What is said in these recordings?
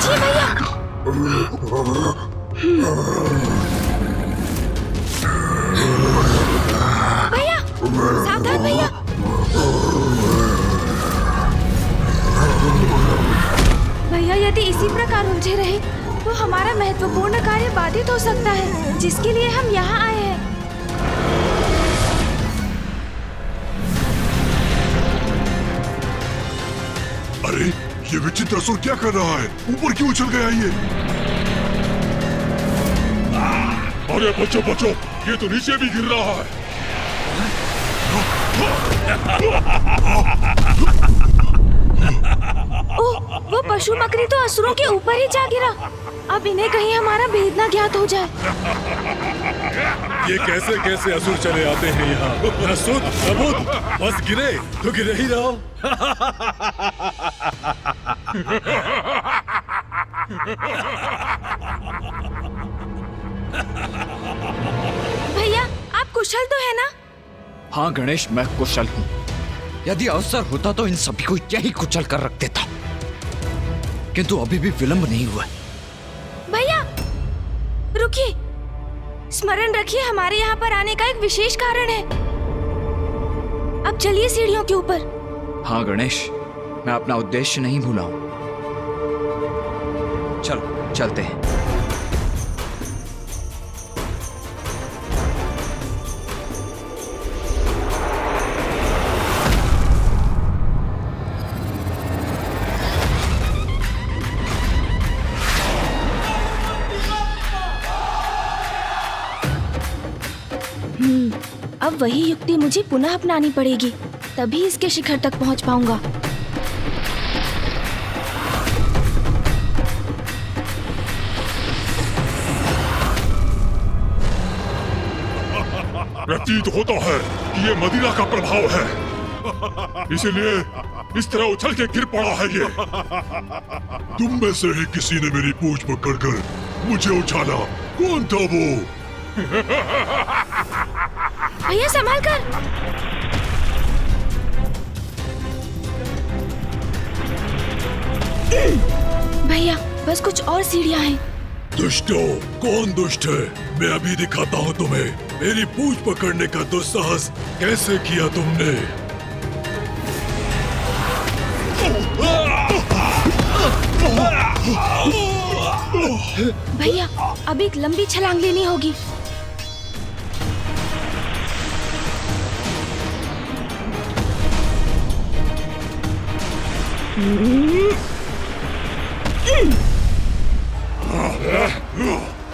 बचिए भैया। भैया सावधान भैया। भैया यदि इसी प्रकार उलझे रहे तो हमारा महत्वपूर्ण कार्य बाधित हो सकता है, जिसके लिए हम यहाँ आए हैं। अरे ये विचित्र असुर क्या कर रहा है? ऊपर क्यों उछल गया ये? अरे बच्चों बच्चों, ये तो नीचे भी गिर रहा है। ओह, वो पशु मकड़ी तो असुरों के ऊपर ही जा गिरा। अब इन्हें कहीं हमारा भेद न ज्ञात हो जाए। ये कैसे कैसे असुर चले आते हैं यहाँ? न सुध न बुध, बस गिरे तो गिरे ही रहो। भैया आप कुशल तो है ना? हाँ गणेश, मैं कुशल हूँ। यदि अवसर होता तो इन सभी को यही कुचल कर रख देता, किंतु अभी भी विलंब नहीं हुआ। भैया रुकिए, स्मरण रखिए हमारे यहाँ पर आने का एक विशेष कारण है। अब चलिए सीढ़ियों के ऊपर। हाँ गणेश, मैं अपना उद्देश्य नहीं भूला हूँ। चलो चलते हैं। अब वही युक्ति मुझे पुनः अपनानी पड़ेगी, तभी इसके शिखर तक पहुंच पाऊंगा। प्रतीत होता है कि ये मदिरा का प्रभाव है, इसीलिए इस तरह उछल के गिर पड़ा है ये। तुम में से ही किसी ने मेरी पूंछ पकड़कर मुझे उछाला। कौन था वो? भैया संभाल कर। भैया बस कुछ और सीढ़ियां हैं। दुष्टों, कौन दुष्ट है? मैं अभी दिखाता हूँ तुम्हें। मेरी पूंछ पकड़ने का दुस्साहस कैसे किया तुमने? भैया अब एक लंबी छलांग लेनी होगी।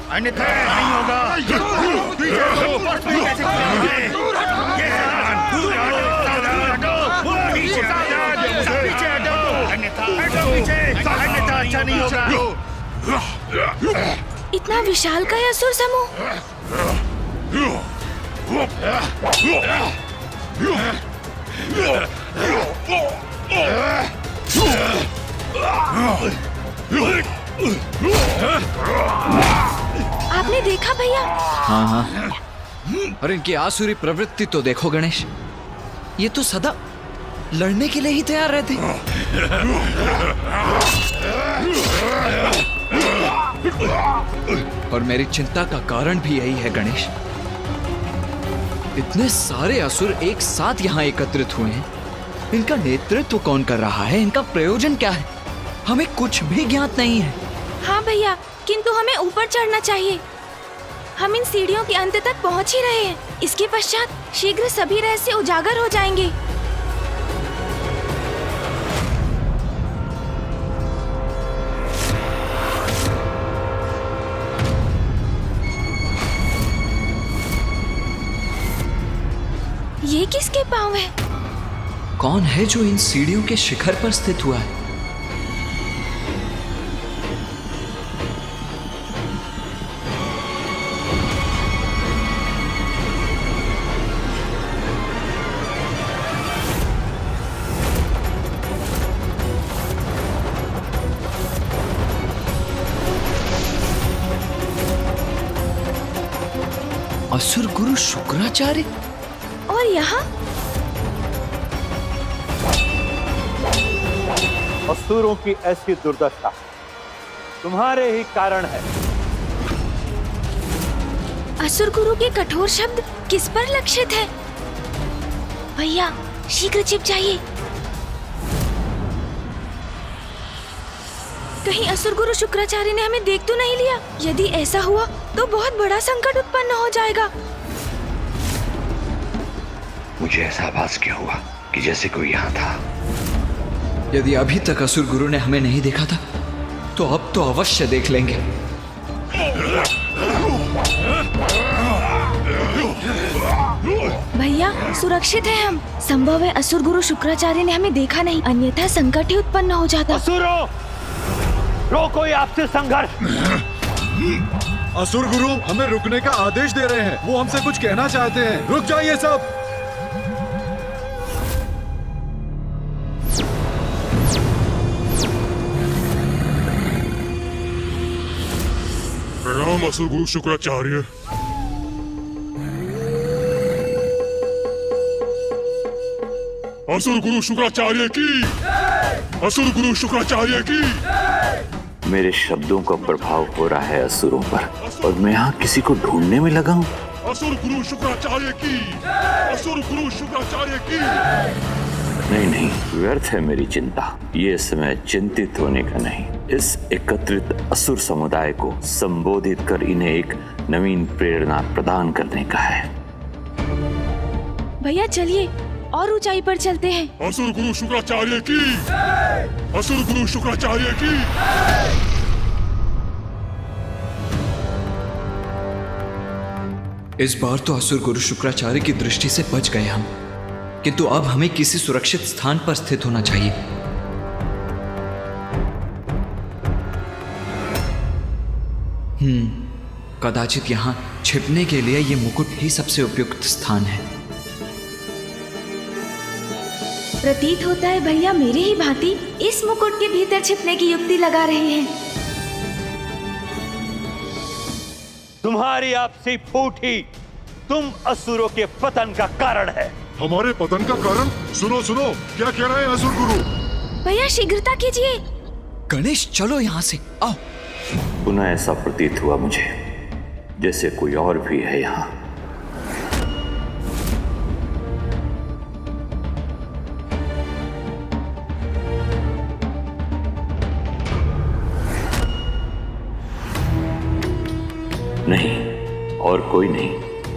अन्यथा नहीं होगा। पीछे हटो, कैसे करेंगे? ये दूर हटो, सावधान हटो, पीछे सावधान, पीछे हटो, अन्यथा अच्छा नहीं होगा। इतना विशाल का यह असुर समूह। आपने देखा भैया? हाँ हाँ, और इनकी आसुरी प्रवृत्ति तो देखो गणेश, ये तो सदा लड़ने के लिए ही तैयार रहते। और मेरी चिंता का कारण भी यही है गणेश। इतने सारे असुर एक साथ यहाँ एकत्रित हुए हैं, इनका नेतृत्व कौन कर रहा है? इनका प्रयोजन क्या है? हमें कुछ भी ज्ञात नहीं है। हाँ भैया, किंतु हमें ऊपर चढ़ना चाहिए। हम इन सीढ़ियों के अंत तक पहुँच ही रहे हैं। इसके पश्चात शीघ्र सभी रहस्य उजागर हो जाएंगे। ये किसके पाँव है? कौन है जो इन सीढ़ियों के शिखर पर स्थित हुआ है? असुर गुरु शुक्राचार्य। और यहाँ असुरों की ऐसी दुर्दशा तुम्हारे ही कारण है। असुर गुरु के कठोर शब्द किस पर लक्षित है? भैया शीघ्र छिप जाइए। कहीं असुर गुरु शुक्राचार्य ने हमें देख तो नहीं लिया? यदि ऐसा हुआ तो बहुत बड़ा संकट उत्पन्न हो जाएगा। मुझे ऐसा आभास क्यों हुआ कि जैसे कोई यहाँ था? यदि अभी तक असुर गुरु ने हमें नहीं देखा था तो अब तो अवश्य देख लेंगे। भैया सुरक्षित है हम। संभव है असुर गुरु शुक्राचार्य ने हमें देखा नहीं, अन्यथा संकट ही उत्पन्न हो जाता। असुरों, रोको ये आपसे संघर्ष। असुर गुरु हमें रुकने का आदेश दे रहे हैं। वो हमसे कुछ कहना चाहते हैं। रुक जाइए सब। प्रणाम असुर गुरु शुक्राचार्य। असुर गुरु शुक्राचार्य की, असुर गुरु शुक्राचार्य की। मेरे शब्दों का प्रभाव हो रहा है असुरों पर और मैं यहाँ किसी को ढूंढने में लगा हूँ। असुर गुरु शुक्राचार्य की, असुर गुरु शुक्राचार्य की। नहीं, व्यर्थ है मेरी चिंता। ये समय चिंतित होने का नहीं, इस एकत्रित असुर समुदाय को संबोधित कर इन्हें एक नवीन प्रेरणा प्रदान करने का है। भैया चलिए और ऊंचाई पर चलते हैं। असुर गुरु शुक्राचार्य की, असुर गुरु शुक्राचार्य की। इस बार तो असुर गुरु शुक्राचार्य की दृष्टि से बच गए हम, किंतु अब हमें किसी सुरक्षित स्थान पर स्थित होना चाहिए। कदाचित यहाँ छिपने के लिए ये मुकुट ही सबसे उपयुक्त स्थान है। प्रतीत होता है भैया मेरे ही भांति इस मुकुट के भीतर छिपने की युक्ति लगा रहे हैं। तुम्हारी आपसी फूट ही तुम असुरों के पतन का कारण है। हमारे पतन का कारण? सुनो सुनो, क्या कह रहे हैं असुर गुरु? भैया शीघ्रता कीजिए। गणेश चलो यहाँ से, आओ। पुनः ऐसा प्रतीत हुआ मुझे जैसे कोई और भी है यहाँ। नहीं, और कोई नहीं,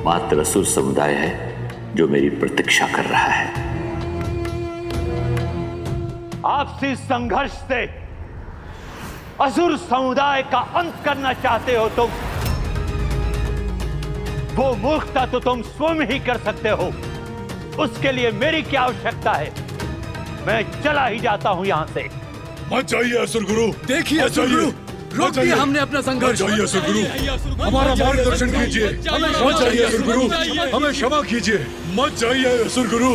मात्र असुर समुदाय है जो मेरी प्रतीक्षा कर रहा है। आपसी संघर्ष से असुर समुदाय का अंत करना चाहते हो तुम। वो मूर्खता तो तुम स्वयं ही कर सकते हो, उसके लिए मेरी क्या आवश्यकता है? मैं चला ही जाता हूं यहां से। मत जाइए असुर गुरु। देखिए असुर गुरु, रोक दिया हमने अपना संघर्ष। मत जाइए असुर गुरु, हमारा मार्गदर्शन कीजिए। मत जाइए असुर गुरु, हमें क्षमा कीजिए। मत जाइए असुर गुरु,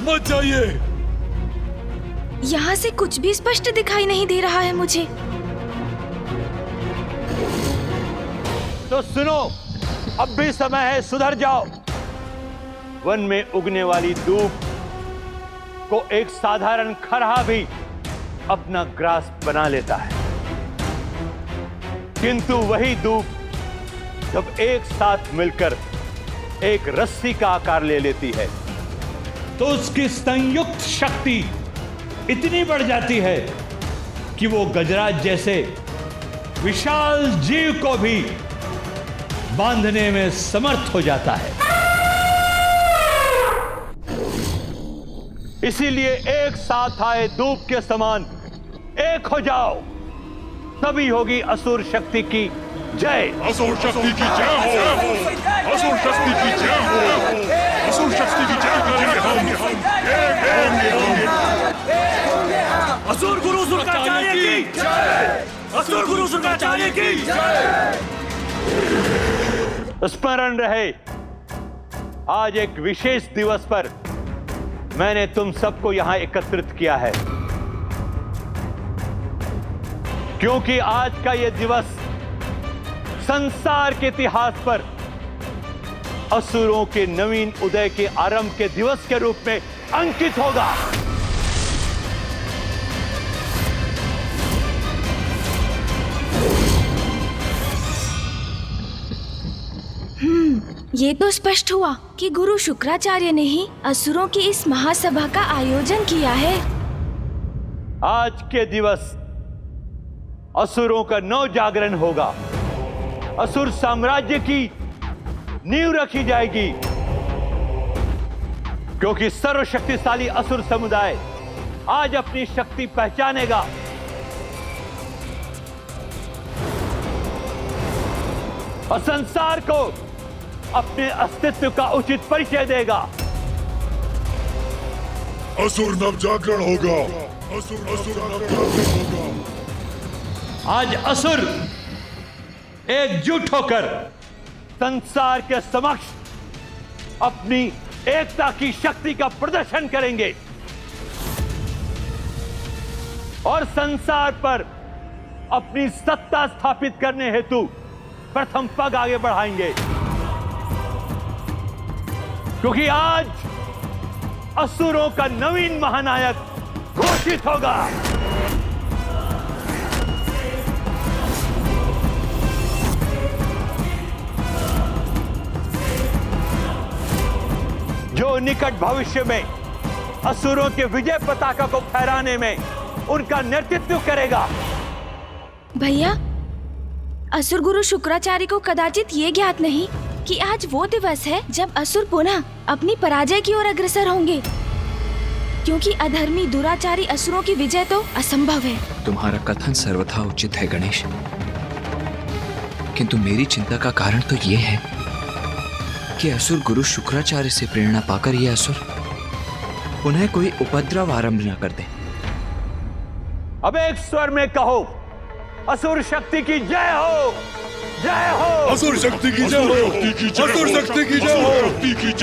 मत जाइए। यहाँ से कुछ भी स्पष्ट दिखाई नहीं दे रहा है मुझे। तो सुनो, अब भी समय है, सुधर जाओ। वन में उगने वाली दूब को एक साधारण खरहा भी अपना ग्रास बना लेता है, किंतु वही दूब जब एक साथ मिलकर एक रस्सी का आकार ले लेती है तो उसकी संयुक्त शक्ति इतनी बढ़ जाती है कि वो गजराज जैसे विशाल जीव को भी बांधने में समर्थ हो जाता है। इसीलिए एक साथ आए धूप के समान एक हो जाओ, तभी होगी असुर शक्ति की जय। असुर शक्ति की जय हो, असुर शक्ति की जय हो, असुर शक्ति की जय करेंगे हम। असुर गुरु शुक्राचार्य की जय, असुर गुरु शुक्राचार्य की जय। स्मरण रहे, आज एक विशेष दिवस पर मैंने तुम सबको यहां एकत्रित किया है, क्योंकि आज का यह दिवस संसार के इतिहास पर असुरों के नवीन उदय के आरंभ के दिवस के रूप में अंकित होगा। ये तो स्पष्ट हुआ कि गुरु शुक्राचार्य ने ही असुरों की इस महासभा का आयोजन किया है। आज के दिवस असुरों का नव जागरण होगा। असुर साम्राज्य की नींव रखी जाएगी, क्योंकि सर्वशक्तिशाली असुर समुदाय आज अपनी शक्ति पहचानेगा। और संसार को अपने अस्तित्व का उचित परिचय देगा। असुर नव जागरण होगा। असुर नव जागरण होगा। आज असुर एकजुट होकर संसार के समक्ष अपनी एकता की शक्ति का प्रदर्शन करेंगे और संसार पर अपनी सत्ता स्थापित करने हेतु प्रथम पग आगे बढ़ाएंगे, क्योंकि आज असुरों का नवीन महानायक घोषित होगा। जो निकट भविष्य में असुरों के विजय पताका को फहराने में उनका नेतृत्व करेगा। भैया, असुर गुरु शुक्राचार्य को कदाचित ये ज्ञात नहीं कि आज वो दिवस है जब असुर पुनः अपनी पराजय की ओर अग्रसर होंगे, क्योंकि अधर्मी दुराचारी असुरों की विजय तो असंभव है। तुम्हारा कथन सर्वथा उचित है गणेश, किंतु मेरी चिंता का कारण तो ये है कि असुर गुरु शुक्राचार्य से प्रेरणा पाकर ये असुर उन्हें कोई उपद्रव आरंभ न कर दे। अब एक स्वर में कहो, असुर शक्ति की जय हो, जय हो। असुर शक्ति की जय हो, असुर शक्ति की जय हो,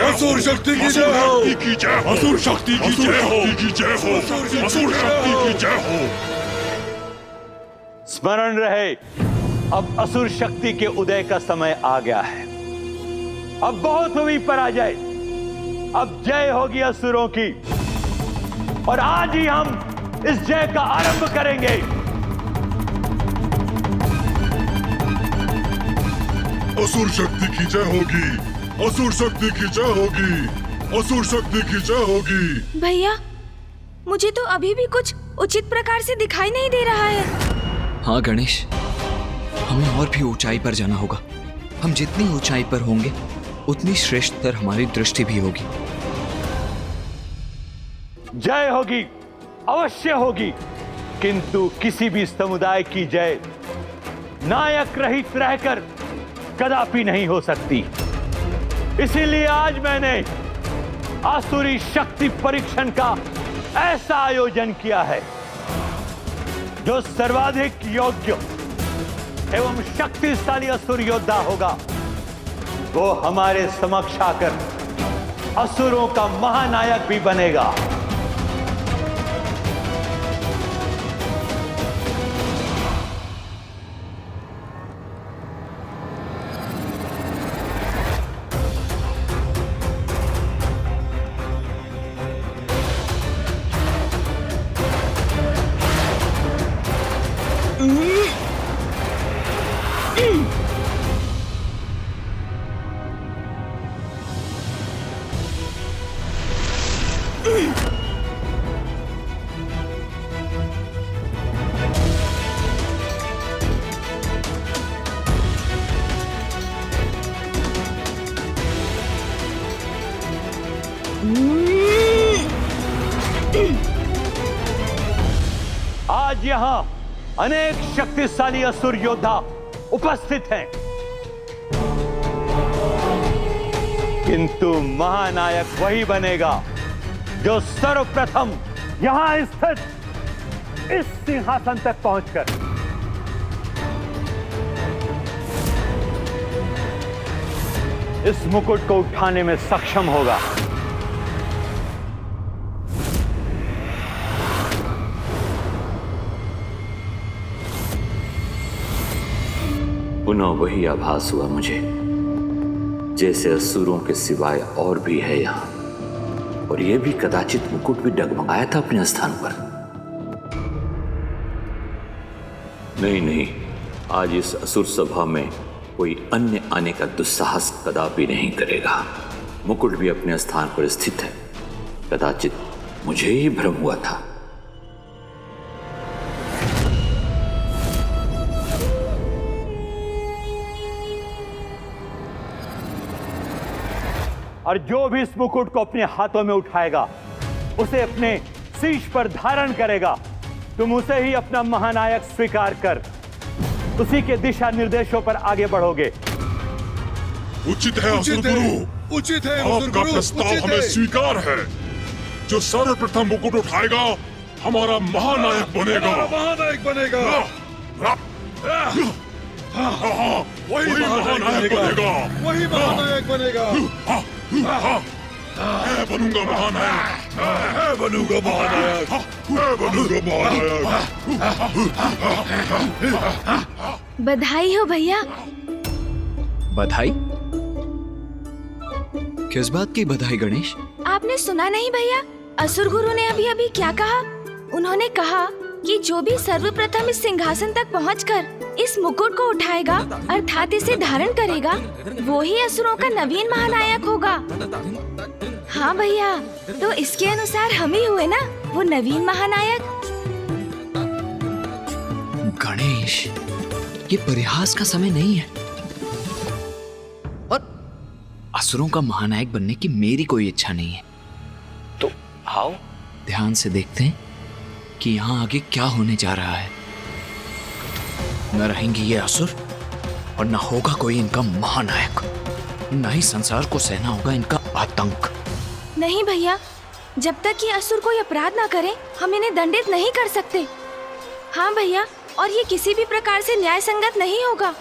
असुर शक्ति की जय हो, असुर शक्ति की जय हो, असुर शक्ति की जय हो। स्मरण रहे, अब असुर शक्ति के उदय का समय आ गया है। अब बहुत हुई पराजय, अब जय होगी असुरों की, और आज ही हम इस जय का आरंभ करेंगे। असुर शक्ति की जय होगी, असुर शक्ति की जय होगी, असुर शक्ति की जय होगी। भैया, मुझे तो अभी भी कुछ उचित प्रकार से दिखाई नहीं दे रहा है। हाँ गणेश, हमें और भी ऊंचाई पर जाना होगा। हम जितनी ऊंचाई पर होंगे उतनी श्रेष्ठतर हमारी दृष्टि भी होगी। जय होगी, अवश्य होगी, किंतु किसी भी समुदाय की जय नायक रहित रहकर कदापि नहीं हो सकती। इसीलिए आज मैंने आसुरी शक्ति परीक्षण का ऐसा आयोजन किया है जो सर्वाधिक योग्य एवं शक्तिशाली असुर योद्धा होगा, वो हमारे समक्ष आकर असुरों का महानायक भी बनेगा। आज यहां अनेक शक्तिशाली असुर योद्धा उपस्थित हैं, किंतु महानायक वही बनेगा जो सर्वप्रथम यहां स्थित इस सिंहासन तक पहुंचकर इस मुकुट को उठाने में सक्षम होगा। पुनः वही आभास हुआ मुझे जैसे असुरों के सिवाय और भी है यहाँ, और यह भी कदाचित मुकुट भी डगमगाया था अपने स्थान पर। नहीं, आज इस असुर सभा में कोई अन्य आने का दुस्साहस कदापि नहीं करेगा। मुकुट भी अपने स्थान पर स्थित है। कदाचित मुझे ही भ्रम हुआ था। और जो भी इस मुकुट को अपने हाथों में उठाएगा, उसे अपने शीश पर धारण करेगा, तुम उसे ही अपना महानायक स्वीकार कर उसी के दिशा निर्देशों पर आगे बढ़ोगे। उचित है असुर गुरु, उचित है आपका प्रस्ताव हमें स्वीकार है। जो सर्वप्रथम मुकुट उठाएगा हमारा महानायक बनेगा। महानायक बनेगा। वही महानायक बनेगा। वही महानायक बनेगा। मैं बनूंगा महानायक। मैं बनूंगा महानायक। मैं बनूंगा महानायक। बधाई हो भैया। बधाई? किस बात की बधाई गणेश? आपने सुना नहीं भैया, असुर गुरु ने अभी अभी क्या कहा? उन्होंने कहा कि जो भी सर्वप्रथम इस सिंहासन तक पहुंचकर इस मुकुट को उठाएगा अर्थात इसे धारण करेगा, वो ही असुरों का नवीन महानायक होगा। हाँ भैया, तो इसके अनुसार हम ही हुए ना वो नवीन महानायक। गणेश, ये परिहास का समय नहीं है। और असुरों का महानायक बनने की मेरी कोई इच्छा नहीं है। तो आओ ध्यान से देखते हैं कि यहाँ आगे क्या होने जा रहा है। न रहेंगे ये असुर और न होगा कोई इनका महानायक, न ही संसार को सहना होगा इनका आतंक। नहीं भैया, जब तक ये असुर कोई अपराध ना करे हम इन्हें दंडित नहीं कर सकते। हाँ भैया, और ये किसी भी प्रकार से न्याय संगत नहीं होगा।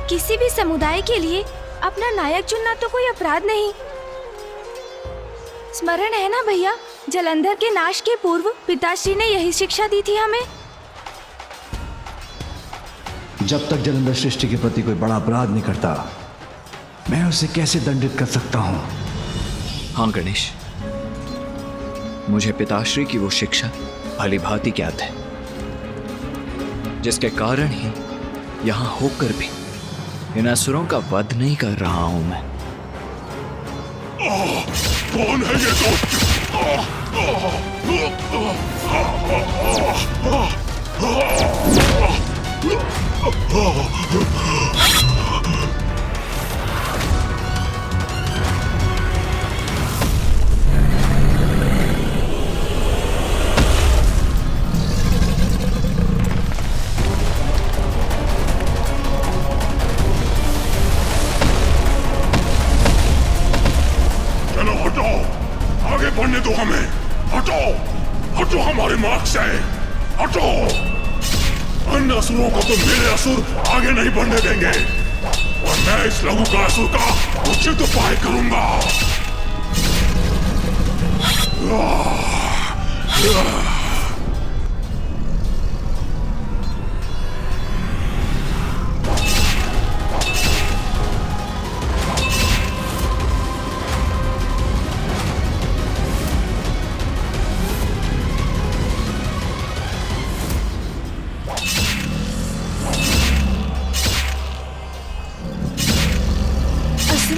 किसी भी समुदाय के लिए अपना नायक चुनना तो कोई अपराध नहीं। स्मरण है ना भैया, जलंधर के नाश के पूर्व पिताश्री ने यही शिक्षा दी थी हमें। जब तक जलंधर सृष्टि के प्रति कोई बड़ा अपराध नहीं करता, मैं उसे कैसे दंडित कर सकता हूँ? हाँ गणेश, मुझे पिताश्री की वो शिक्षा भली भांति ज्ञात है, जिसके कारण ही यहाँ होकर भी इन असुरों का वध नहीं कर रहा हूं मैं। कौन है ये बढ़ने दो हमें। हटो, हटो हमारे मार्ग से, हटो। अन्य असुरों को तो मेरे असुर आगे नहीं बढ़ने देंगे और मैं इस लघु का असुर का उचित उपाय करूंगा।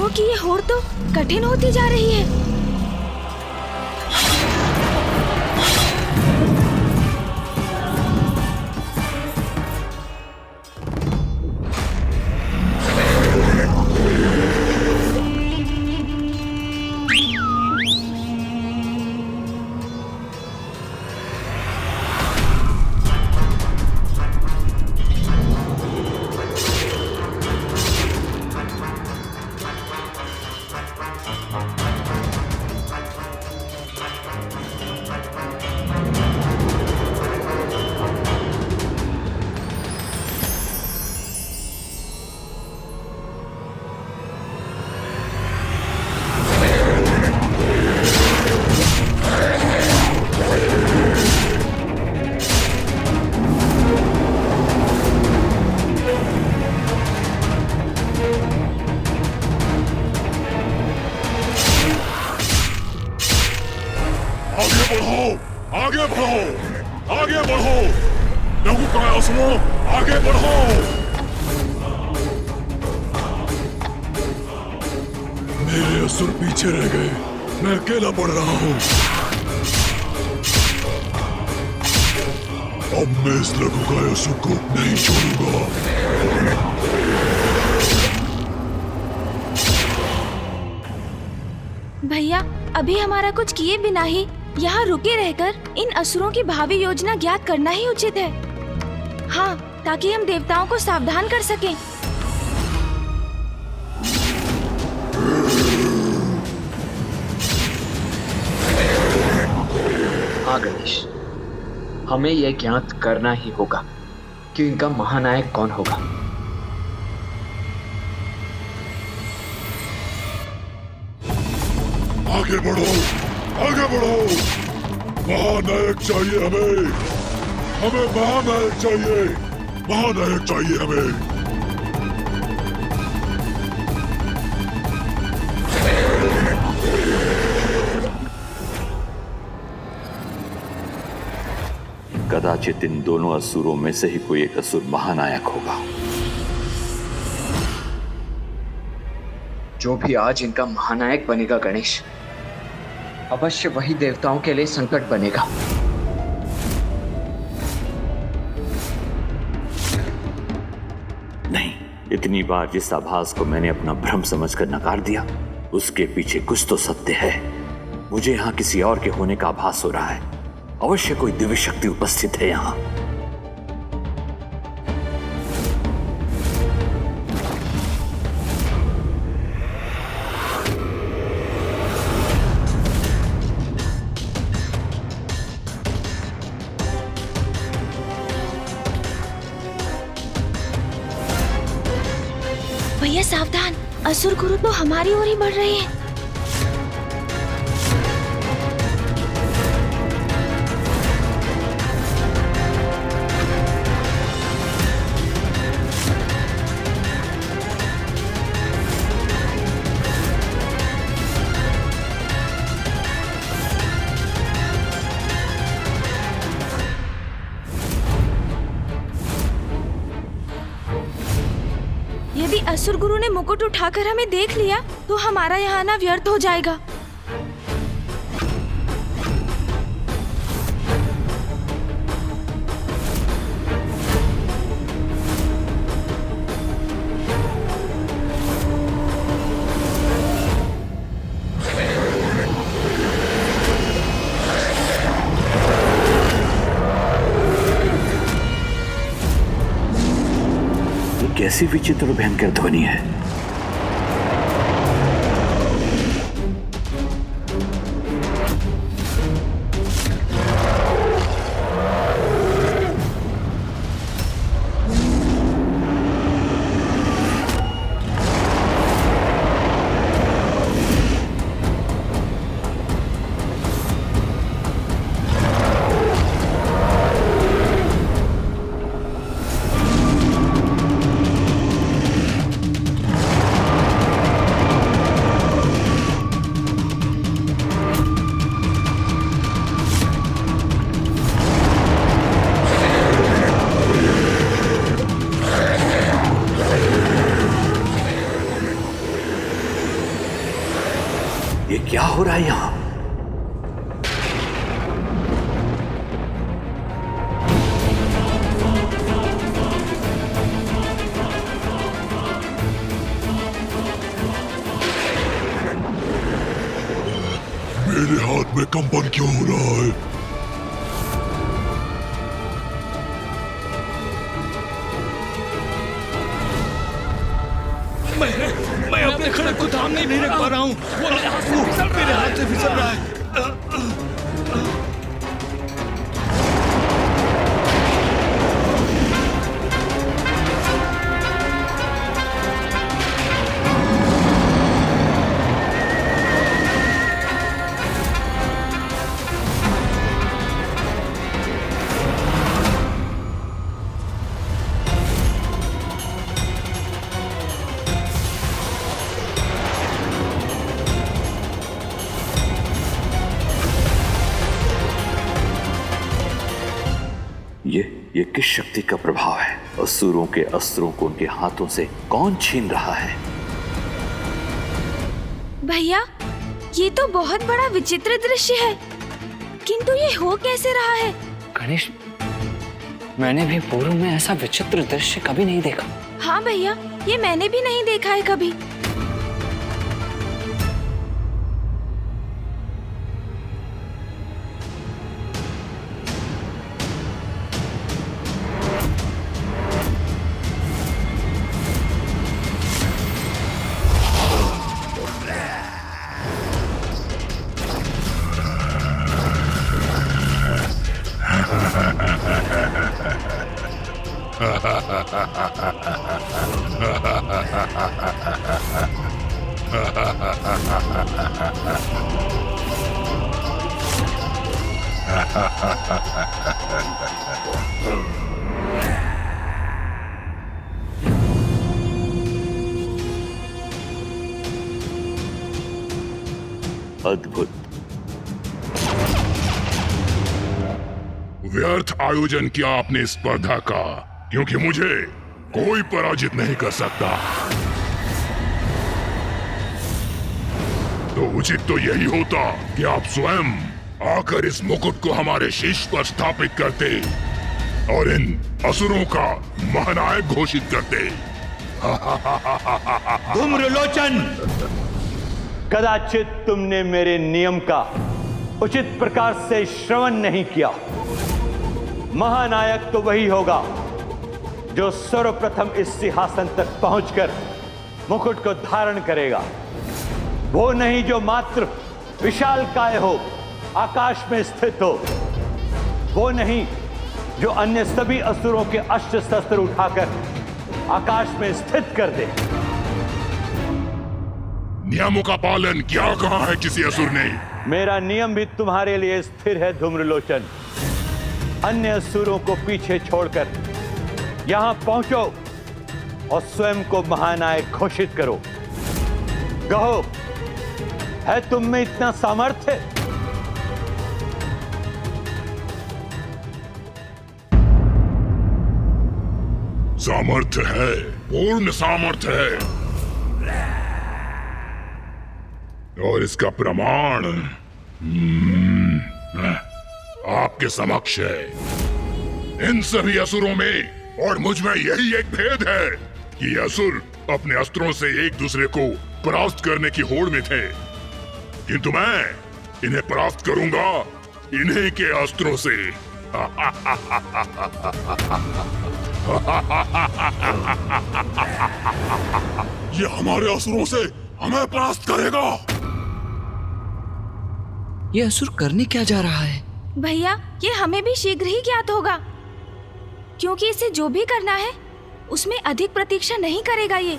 कि ये होड़ तो कठिन होती जा रही है। आगे बढ़ो, आगे बढ़ो, लघु कायासुरों, आगे बढ़ो। मेरे असुर पीछे रह गए, मैं अकेला पड़ रहा हूँ। अब मैं इस लघुकाय असुर को नहीं छोड़ूंगा। भैया, अभी हमारा कुछ किए बिना ही यहाँ रुके रहकर इन असुरों की भावी योजना ज्ञात करना ही उचित है। हाँ, ताकि हम देवताओं को सावधान कर सकें। हाँ गणेश, हमें यह ज्ञात करना ही होगा कि इनका महानायक कौन होगा। आगे बढ़ो, आगे बढ़ो। महानायक चाहिए हमें, हमें महानायक चाहिए, महानायक चाहिए हमें। कदाचित इन दोनों असुरों में से ही कोई एक असुर महानायक होगा। जो भी आज इनका महानायक बनेगा गणेश, अवश्य वही देवताओं के लिए संकट बनेगा। नहीं, इतनी बार जिस आभास को मैंने अपना भ्रम समझकर नकार दिया, उसके पीछे कुछ तो सत्य है। मुझे यहाँ किसी और के होने का आभास हो रहा है। अवश्य कोई दिव्य शक्ति उपस्थित है यहाँ। भैया सावधान, असुर गुरु तो हमारी ओर ही बढ़ रहे हैं। यदि असुर गुरु ने मुकुट उठाकर हमें देख लिया तो हमारा यहाँ आना व्यर्थ हो जाएगा। कैसी विचित्र और भयंकर ध्वनि है। ये क्या हो रहा है यहाँ? मेरे हाथ में कंपन क्यों हो रहा है? मैं अपने खड़क को थामने नहीं रख पा रहा हूँ। वो मेरे हाथ से फिसल रहा है। ये किस शक्ति का प्रभाव है? असुरों के अस्त्रों को उनके हाथों से कौन छीन रहा है? भैया, ये तो बहुत बड़ा विचित्र दृश्य है, किंतु ये हो कैसे रहा है? गणेश, मैंने भी पूर्व में ऐसा विचित्र दृश्य कभी नहीं देखा। हाँ भैया, ये मैंने भी नहीं देखा है कभी। अद्भुत। व्यर्थ आयोजन किया आपने स्पर्धा का, क्योंकि मुझे कोई पराजित नहीं कर सकता। तो उचित तो यही होता कि आप स्वयं आकर इस मुकुट को हमारे शीश पर स्थापित करते और इन असुरों का महानायक घोषित करते। धूम्रलोचन, कदाचित तुमने मेरे नियम का उचित प्रकार से श्रवण नहीं किया। महानायक तो वही होगा जो सर्वप्रथम इस सिंहासन तक पहुंचकर मुकुट को धारण करेगा, वो नहीं जो मात्र विशालकाय हो, आकाश में स्थित हो, वो नहीं जो अन्य सभी असुरों के अस्त्र शस्त्र उठाकर आकाश में स्थित कर दे। नियमों का पालन क्या कहा है किसी असुर ने? मेरा नियम भी तुम्हारे लिए स्थिर है धूम्रलोचन। अन्य असुरों को पीछे छोड़कर यहां पहुंचो और स्वयं को महानायक घोषित करो। कहो, है तुम में इतना सामर्थ्य? सामर्थ्य है, पूर्ण सामर्थ्य है, और इसका प्रमाण आपके समक्ष है। इन सभी असुरों में और मुझ में यही एक भेद है कि असुर अपने अस्त्रों से एक दूसरे को परास्त करने की होड़ में थे, किंतु मैं इन्हें परास्त करूंगा इन्हीं के अस्त्रों से। ये हमारे असुरों से हमें परास्त करेगा। ये असुर करने क्या जा रहा है? भैया, ये हमें भी शीघ्र ही ज्ञात होगा, क्योंकि इसे जो भी करना है उसमें अधिक प्रतीक्षा नहीं करेगा ये।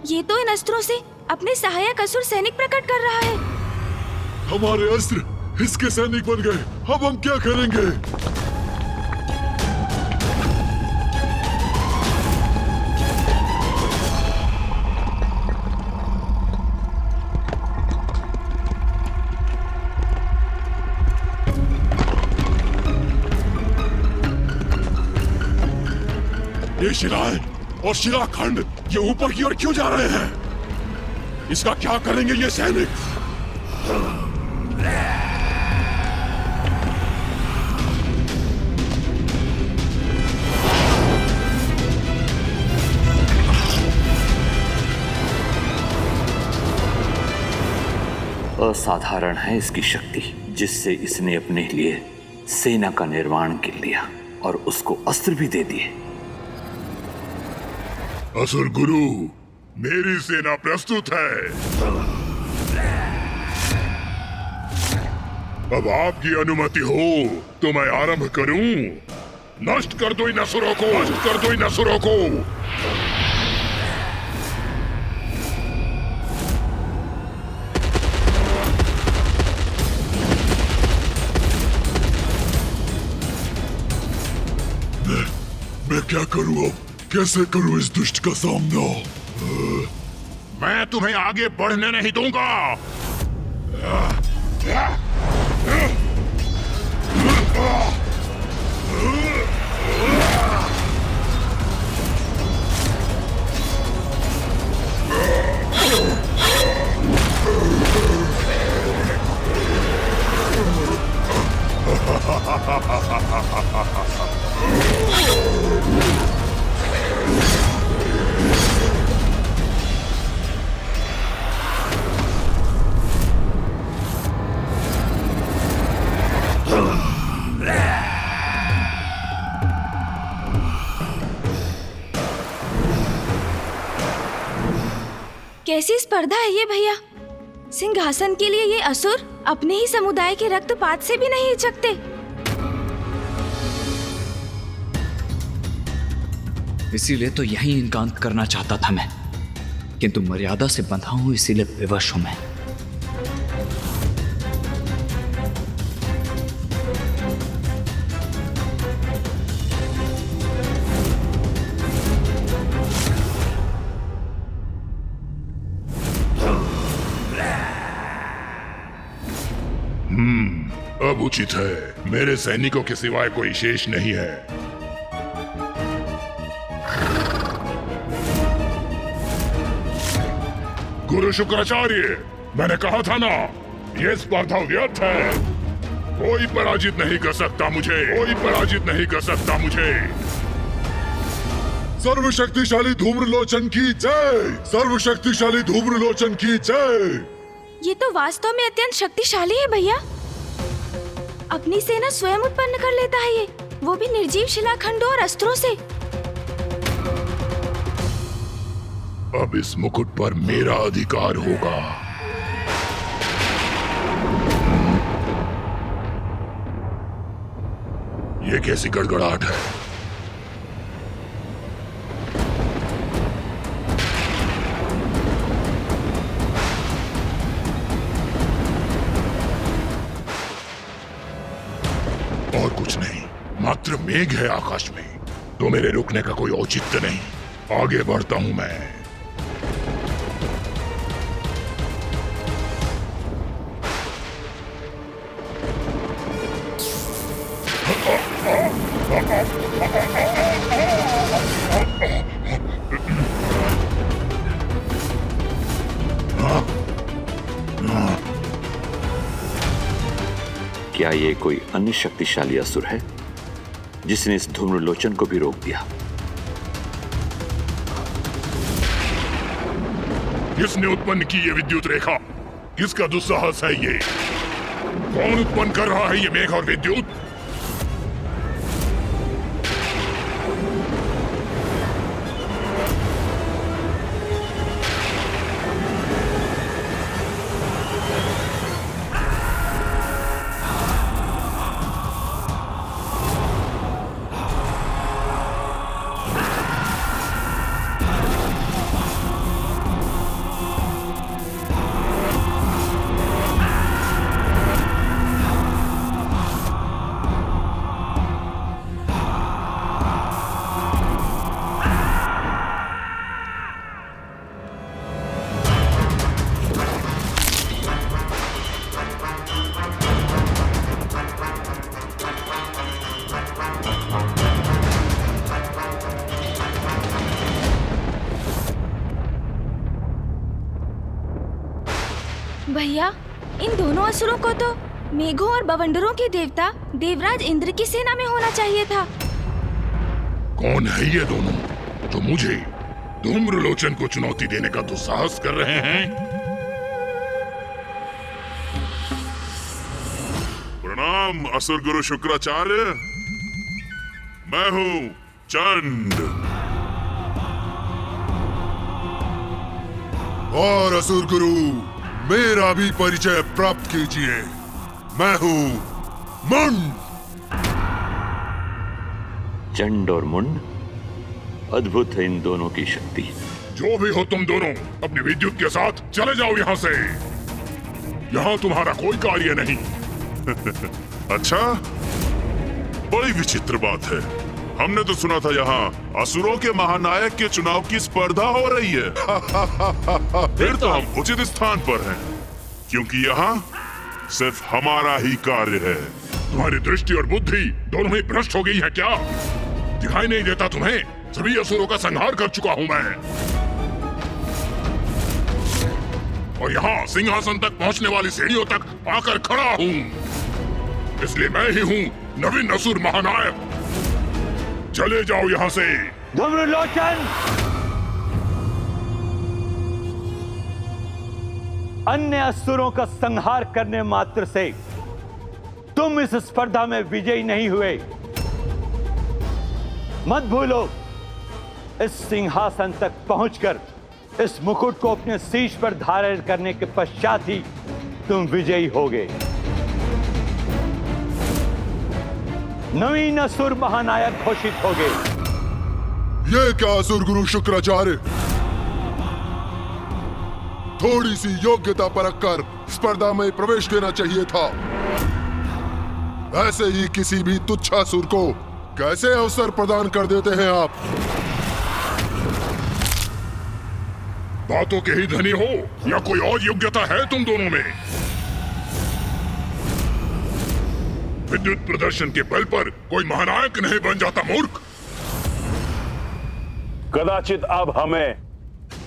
ये तो इन अस्त्रों से अपने सहायक असुर सैनिक प्रकट कर रहा है। हमारे अस्त्र इसके सैनिक बन गए, अब हम क्या करेंगे? ये शिलाएं और शिलाखंड ये ऊपर की ओर क्यों जा रहे हैं? इसका क्या करेंगे ये सैनिक? असाधारण है इसकी शक्ति, जिससे इसने अपने लिए सेना का निर्माण कर लिया और उसको अस्त्र भी दे दिए। असुर गुरु, मेरी सेना प्रस्तुत है। अब आपकी अनुमति हो तो मैं आरंभ करूं। नष्ट कर दो इन असुरों को, नष्ट कर दो इन असुरों को। मैं क्या करूं अब? कैसे करूं इस दुष्ट का सामना? मैं तुम्हें आगे बढ़ने नहीं दूंगा। कैसी स्पर्धा है ये भैया? सिंहासन के लिए ये असुर अपने ही समुदाय के रक्तपात से भी नहीं हिचकते। इसीलिए तो यही इनका अंत करना चाहता था मैं, किंतु मर्यादा से बंधा हूं, इसीलिए विवश हूं मैं। अब उचित है, मेरे सैनिकों के सिवाय कोई शेष नहीं है। गुरु शुक्राचार्य, मैंने कहा था ना, ये स्पर्धा व्यर्थ है। कोई पराजित नहीं कर सकता मुझे, कोई पराजित नहीं कर सकता मुझे। सर्वशक्तिशाली धूम्रलोचन की जय, सर्वशक्तिशाली धूम्रलोचन की जय। ये तो वास्तव में अत्यंत शक्तिशाली है भैया। अपनी सेना स्वयं उत्पन्न कर लेता है ये, वो भी निर्जीव शिलाखंडों और अस्त्रों से। अब इस मुकुट पर मेरा अधिकार होगा। ये कैसी गड़गड़ाहट है? और कुछ नहीं, मात्र मेघ है आकाश में, तो मेरे रुकने का कोई औचित्य नहीं। आगे बढ़ता हूं मैं। क्या ये कोई अन्य शक्तिशाली असुर है जिसने इस धूम्रलोचन को भी रोक दिया? किसने उत्पन्न की ये विद्युत रेखा? किसका दुस्साहस है ये? कौन उत्पन्न कर रहा है ये मेघ और विद्युत? भैया, इन दोनों असुरों को तो मेघों और बवंडरों के देवता देवराज इंद्र की सेना में होना चाहिए था। कौन है ये दोनों जो मुझे धूम्रलोचन को चुनौती देने का दुस्साहस कर रहे हैं? प्रणाम असुर गुरु शुक्राचार्य, मैं हूं चंड। और असुर गुरु, मेरा भी परिचय प्राप्त कीजिए। मैं हूँ मुंड। चंड और मुंड, अद्भुत है इन दोनों की शक्ति। जो भी हो तुम दोनों, अपनी विद्युत के साथ चले जाओ यहाँ से। यहाँ तुम्हारा कोई कार्य नहीं। अच्छा, बड़ी विचित्र बात है। हमने तो सुना था यहाँ असुरों के महानायक के चुनाव की स्पर्धा हो रही है। फिर तो हम उचित स्थान पर हैं, क्योंकि यहाँ सिर्फ हमारा ही कार्य है। तुम्हारी दृष्टि और बुद्धि दोनों ही भ्रष्ट हो गई है क्या? दिखाई नहीं देता तुम्हें? सभी असुरों का संहार कर चुका हूँ मैं, और यहाँ सिंहासन तक पहुँचने वाली सीढ़ियों तक आकर खड़ा हूँ। इसलिए मैं ही हूँ नवीन असुर महानायक। चले जाओ यहाँ से। धूम्रलोचन, अन्य असुरों का संहार करने मात्र से तुम इस स्पर्धा में विजयी नहीं हुए। मत भूलो, इस सिंहासन तक पहुंचकर इस मुकुट को अपने शीश पर धारण करने के पश्चात ही तुम विजयी होगे। नवीन असुर महानायक घोषित होगे। ये क्या असुर गुरु शुक्राचार्य, थोड़ी सी योग्यता परख कर स्पर्धा में प्रवेश देना चाहिए था। ऐसे ही किसी भी तुच्छासुर को कैसे अवसर प्रदान कर देते हैं आप? बातों के ही धनी हो या कोई और योग्यता है तुम दोनों में? विद्युत प्रदर्शन के बल पर कोई महानायक नहीं बन जाता मूर्ख। कदाचित अब हमें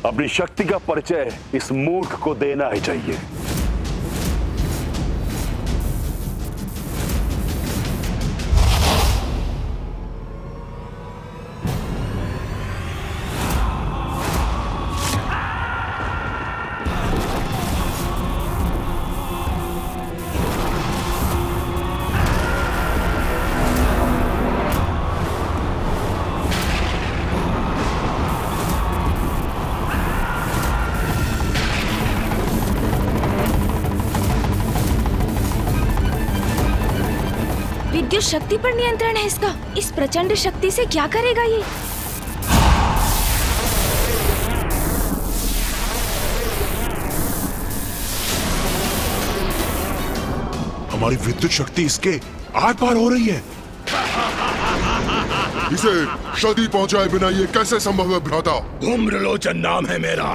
अपनी शक्ति का परिचय इस मूर्ख को देना ही चाहिए। विद्युत शक्ति पर नियंत्रण है इसका। इस प्रचंड शक्ति से क्या करेगा ये? हमारी विद्युत शक्ति इसके आर पार हो रही है। इसे क्षति पहुंचाए बिना ये कैसे संभव है भ्राता? धूम्रलोचन नाम है मेरा।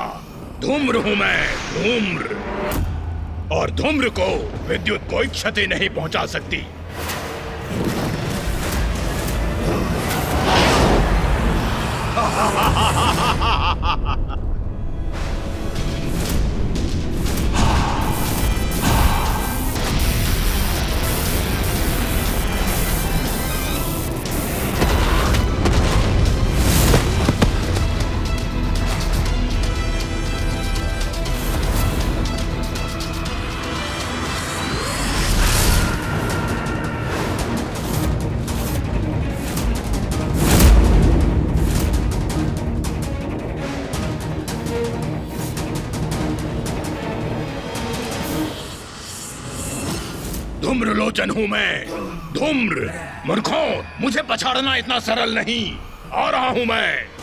धूम्र हूँ मैं, धूम्र। और धूम्र को विद्युत कोई क्षति नहीं पहुंचा सकती। धूम्रलोचन हूँ मैं, धूम्र। मूर्खों, मुझे पछाड़ना इतना सरल नहीं। आ रहा हूँ मैं।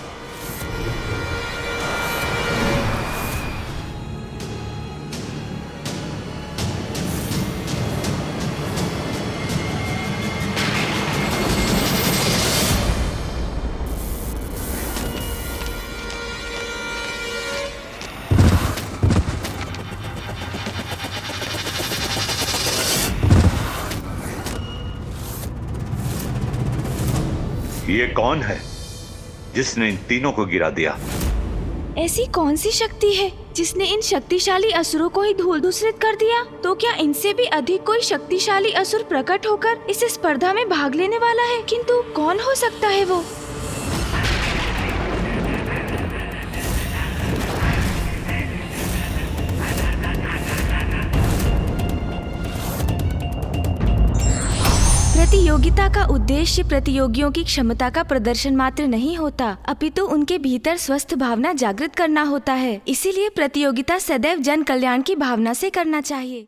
ये कौन है जिसने इन तीनों को गिरा दिया? ऐसी कौन सी शक्ति है जिसने इन शक्तिशाली असुरों को ही धूल धूसरित कर दिया? तो क्या इनसे भी अधिक कोई शक्तिशाली असुर प्रकट होकर इस स्पर्धा में भाग लेने वाला है? किंतु कौन हो सकता है वो? प्रतियोगिता का उद्देश्य प्रतियोगियों की क्षमता का प्रदर्शन मात्र नहीं होता, अपितु उनके भीतर स्वस्थ भावना जागृत करना होता है। इसीलिए प्रतियोगिता सदैव जन कल्याण की भावना से करना चाहिए।